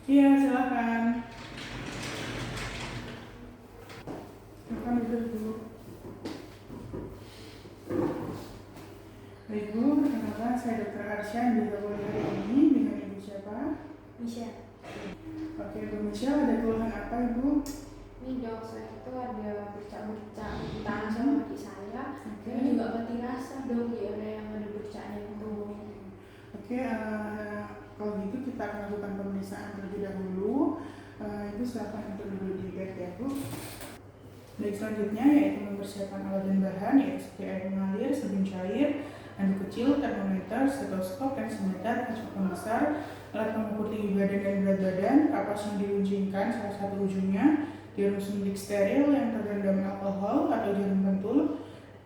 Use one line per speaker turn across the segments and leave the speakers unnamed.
Iya, silakan. Silakan duduk dulu. Baik Bu, perkenalkan saya Dr. Arsya yang bergabung hari ini dengan Ibu siapa?
Michelle.
Oke, Bu Michelle, ada keluhan apa Ibu?
Ini dok, saya itu ada bercak-bercak di tangan sama kaki saya.
Oke.
Ini juga mati rasa dok, di area yang ada bercaknya itu.
Oke, kalau gitu kita akan lakukan pemeriksaan terlebih dahulu. Ibu silakan untuk duduk di bed ya Bu. Baik, selanjutnya yaitu mempersiapkan alat dan bahan yaitu seperti air mengalir, sabun cair, handuk kecil, termometer, stetoskop, tensiometer, kaca pembesar, alat pengukur tinggi badan dan berat badan, kapas yang diruncingkan salah satu ujungnya, jarum suntik steril yang terendam alkohol atau jarum pentul.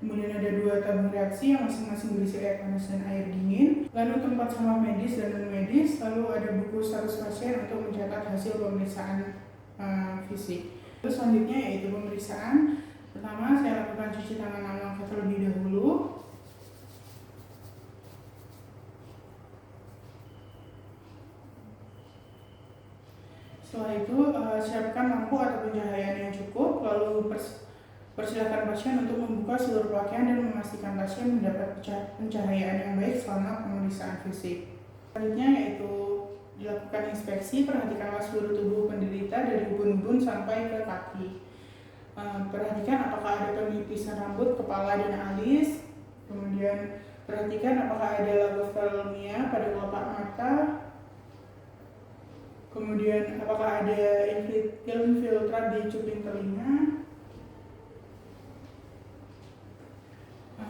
Kemudian ada 2 tabung reaksi yang masing-masing berisi air panas dan air dingin. Lalu tempat sampah medis dan non medis. Lalu ada buku status pasien untuk mencatat hasil pemeriksaan fisik. Terus selanjutnya yaitu pemeriksaan. Pertama saya lakukan cuci tangan langsung terlebih dahulu. Setelah itu siapkan lampu atau pencahayaan yang cukup. Lalu persilakan pasien untuk membuka seluruh pakaian dan memastikan pasien mendapat pencahayaan yang baik selama pemeriksaan fisik. Selanjutnya yaitu dilakukan inspeksi, perhatikanlah seluruh tubuh penderita dari ubun-ubun sampai ke kaki. Perhatikan apakah ada penipisan rambut, kepala, dan alis. Kemudian perhatikan apakah ada lagophthalmia pada kelopak mata. Kemudian apakah ada infiltrat di cuping telinga.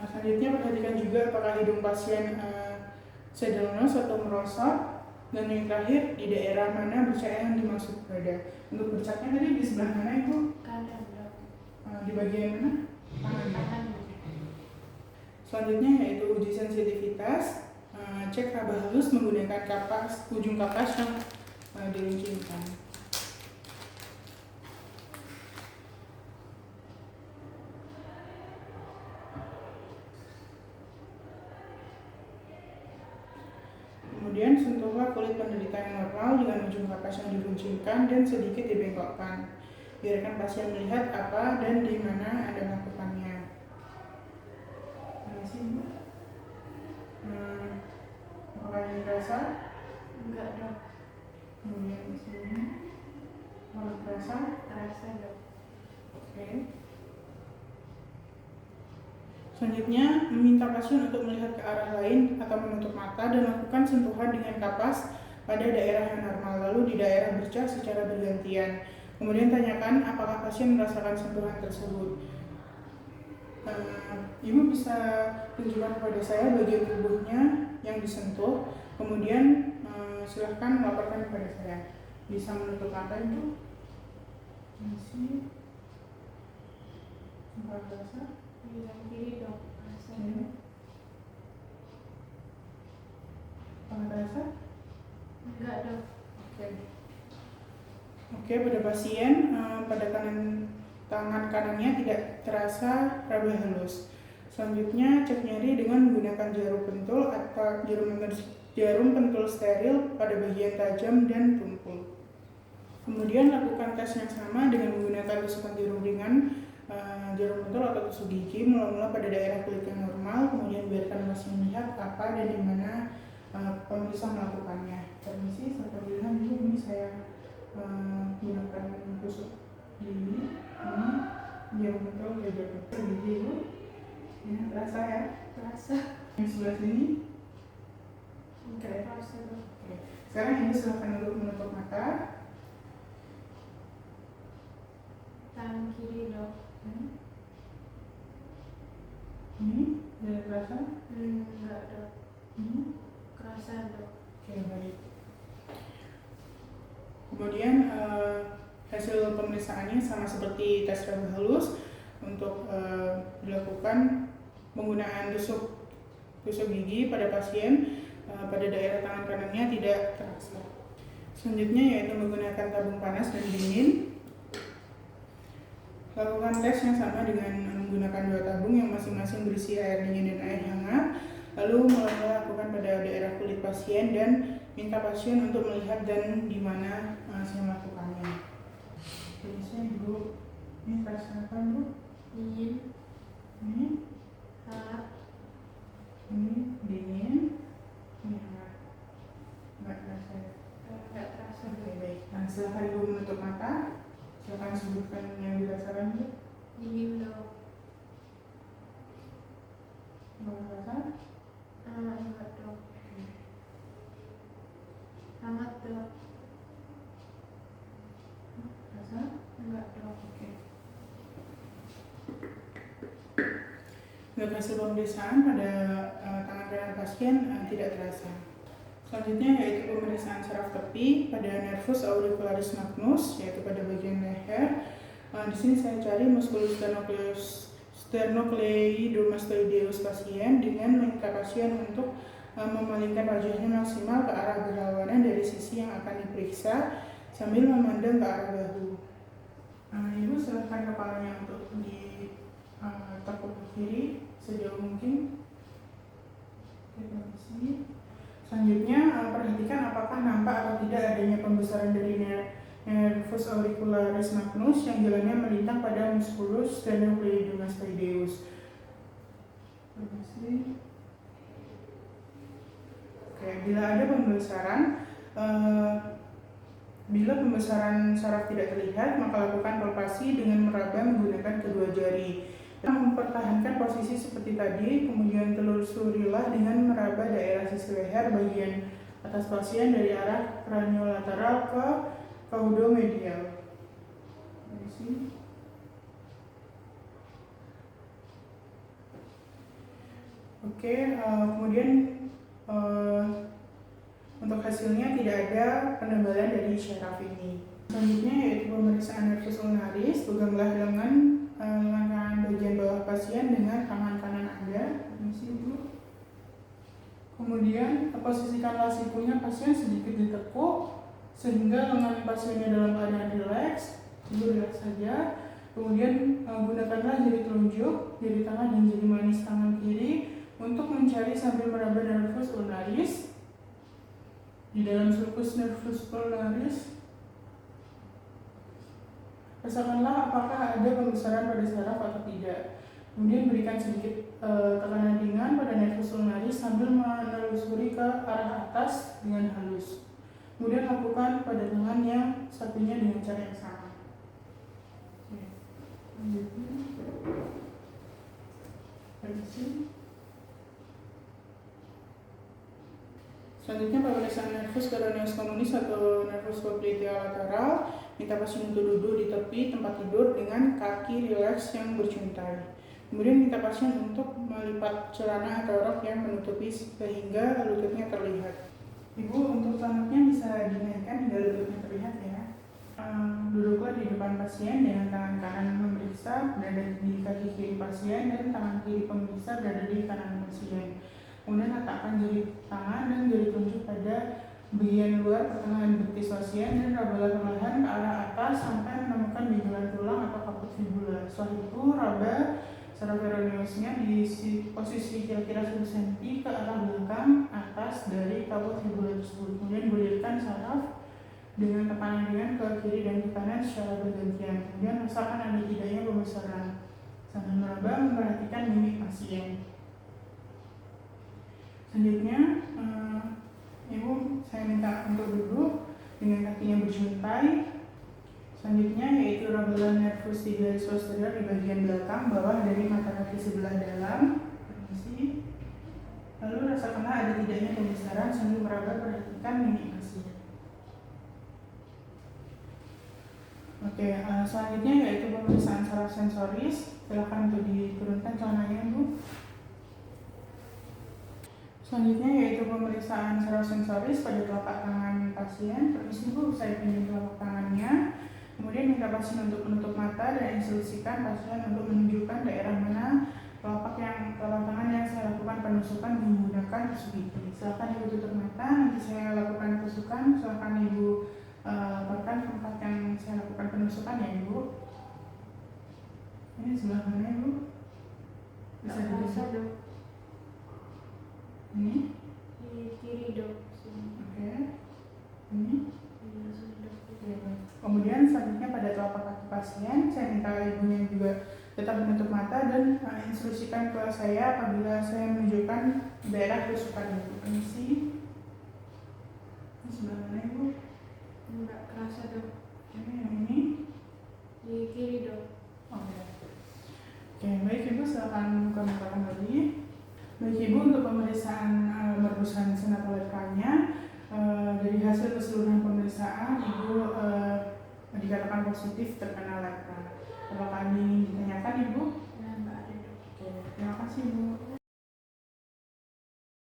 Selanjutnya perhatikan juga apakah hidung pasien sedelnos atau merosot. Dan yang terakhir, di daerah mana bercak yang dimaksud berada. Untuk bercaknya tadi di sebelah mana Ibu?
Kanan dok.
Di bagian mana?
Kanan.
Selanjutnya yaitu uji sensitivitas. Cek raba halus menggunakan kapas, ujung kapas yang diruncingkan. Kemudian sentuhlah kulit penderita yang normal dengan ujung kapas yang diruncingkan dan sedikit dibengkokkan. Biarkan pasien melihat apa dan di mana Anda melakukannya. Terima kasih Bu. Apakah ini terasa?
Enggak dok.
Kemudian di sini, kalau terasa?
Terasa dok.
Oke. Selanjutnya, meminta pasien untuk melihat ke arah lain atau menutup mata dan lakukan sentuhan dengan kapas pada daerah yang normal, lalu di daerah bercak secara bergantian. Kemudian tanyakan apakah pasien merasakan sentuhan tersebut. Ibu bisa tunjukkan kepada saya bagian tubuhnya yang disentuh, kemudian silahkan laporkan kepada saya. Bisa menutup mata Ibu? Masih. Sampai terasa?
Yang kiri dok. Terasa
Ini.
dok.
Apakah terasa?
Enggak dok.
Oke, pada pasien pada tangan kanannya tidak terasa raba halus. Selanjutnya cek nyeri dengan menggunakan jarum pentul atau jarum pentul steril pada bagian tajam dan tumpul. Kemudian lakukan tes yang sama dengan menggunakan tusukan jarum ringan, jarum pentul atau tusuk gigi mula-mula pada daerah kulit yang normal. Kemudian biarkan pasien melihat apa dan di mana pemeriksa melakukannya. Permisi, sampai dilihat dulu ini saya gunakan tusuk gigi. Ini jarum pentul ya jarum pentul gigi Bu. Ya, terasa ya?
Terasa.
Yang sebelah sini?
Enggak terasa dok.
Oke. Sekarang Ibu silakan untuk menutup mata.
Tangan kiri dok.
Ini tidak terasa?
Enggak dok.
Ini?
Kerasa dok.
Oke, baik. Kemudian hasil pemeriksaannya sama seperti tes raba halus untuk dilakukan penggunaan tusuk gigi pada pasien pada daerah tangan kanannya tidak terasa. Selanjutnya yaitu menggunakan tabung panas dan dingin. Lakukan tes yang sama dengan menggunakan 2 tabung yang masing-masing berisi air dingin dan air hangat. Lalu lakukan pada daerah kulit pasien dan minta pasien untuk melihat dan di mana saya melakukannya. Biasanya Ibu, ini terasa apa Bu?
Dingin,
Ini,
hangat,
ini dingin, ini hangat. Nggak terasa ya?
nggak terasa
Oke,
dok.
baik. Nah, silakan Ibu menutup mata. Silakan sebutkan yang dirasakan Bu.
Dingin dok.
Nggak terasa?
Enggak dok. Hangat dok.
Terasa?
Enggak dok.
Oke. Untuk hasil pemeriksaan pada tangan kanan pasien tidak terasa. Selanjutnya yaitu pemeriksaan saraf tepi pada nervus auricularis magnus, yaitu pada bagian leher. Di sini saya cari musculus sternocleidomastoideus pasien dengan meminta pasien untuk memalingkan wajahnya maksimal ke arah berlawanan dari sisi yang akan diperiksa sambil memandang ke arah bahu. Ibu silakan kepalanya untuk ditekuk ke kiri sejauh mungkin. Oke, terima kasih. Selanjutnya perhatikan apakah nampak atau tidak adanya pembesaran dari nervus auricularis magnus yang jalannya melintang pada musculus sternocleidomastoideus. Terima kasih. Oke, bila ada pembesaran, bila pembesaran saraf tidak terlihat, maka lakukan palpasi dengan meraba menggunakan kedua jari. Mempertahankan posisi seperti tadi, kemudian telusurilah dengan meraba daerah sisi leher bagian atas pasien dari arah kraniolateral ke caudomedial. Oke, kemudian untuk hasilnya tidak ada penebalan dari syaraf ini. Selanjutnya yaitu pemeriksaan nervus ulnaris. Peganglah lengan kanan bagian bawah pasien dengan tangan kanan Anda. Kemudian posisikanlah sikunya pasien sedikit ditekuk sehingga lengan pasiennya dalam keadaan rileks. Rileks saja. Kemudian gunakanlah jari telunjuk, jari tangan dan jari manis tangan kiri untuk mencari sambil meraba nervus ulnaris. Di dalam sulcus nervus ulnaris, rasakanlah apakah ada pembesaran pada saraf atau tidak. Kemudian berikan sedikit tekanan ringan pada nervus ulnaris sambil menelusuri ke arah atas dengan halus. Kemudian lakukan pada tangan yang satunya dengan cara yang sama. Selanjutnya pemeriksaan nervus coroneus communis atau nervus popliteal lateral. Minta pasien untuk duduk di tepi tempat tidur dengan kaki rileks yang bercuntai. Kemudian minta pasien untuk melipat celana atau rok yang menutupi sehingga lututnya terlihat. Ibu, untuk selanjutnya bisa dinaikkan hingga lututnya terlihat ya. Duduklah di depan pasien dengan tangan kanan memeriksa berada di kaki kiri pasien dan tangan kiri pemeriksa berada di kanan pasien. Kemudian letakkan jari tangan dan jari telunjuk pada bagian luar pertengahan betis pasien dan rabalah perlahan ke arah atas sampai menemukan benjolan tulang atau kaput fibula. Setelah itu raba saraf peroneusnya di posisi kira-kira 1 cm ke arah belakang atas dari kaput fibula tersebut. Kemudian gulirkan saraf dengan tekanan ringan ke kiri dan ke kanan secara bergantian. Kemudian rasakan ada tidaknya pembesaran. Sambil meraba memperhatikan mimik pasien. Selanjutnya, Ibu saya minta untuk duduk dengan kakinya berjuntai. Selanjutnya yaitu rabalah nervus tibialis posterior di bagian belakang bawah dari mata kaki sebelah dalam. Permisi. Lalu rasakanlah ada tidaknya pembesaran sambil meraba perhatikan mimik pasien. Oke, selanjutnya yaitu pemeriksaan saraf sensoris. Silakan untuk diturunkan celananya, Bu. Selanjutnya yaitu pemeriksaan saraf sensoris pada telapak tangan pasien. Permisi Bu, saya pinjam telapak tangannya. Kemudian minta pasien untuk menutup mata dan instruksikan pasien untuk menunjukkan daerah mana telapak tangan yang saya lakukan penusukan menggunakan tusuk gigi. Silakan Ibu tutup mata, nanti saya lakukan tusukan. Silakan Ibu laporkan tempat yang saya lakukan penusukan ya Ibu. Ini sebelah mana Ibu? Bisa dilihat. Ini?
Di kiri dok.
Oke. pasien. Saya minta ibunya juga tetap menutup mata dan instruksikan ke saya apabila saya menunjukkan daerah tusukan ibu. Permisi. Ini sebelah mana ibu?
Enggak kerasa dok.
Ini yang ini.
Di kiri dok.
Oke. Oke, baik ibu, silakan buka mata kembali. Baik ibu, untuk pemeriksaan berbusan senat letranya, dari hasil keseluruhan pemeriksaan ibu dikatakan positif terkena lepra. Apakah ini ditanyakan ibu?
Ya enggak ada dok.
Oke, terima kasih ibu.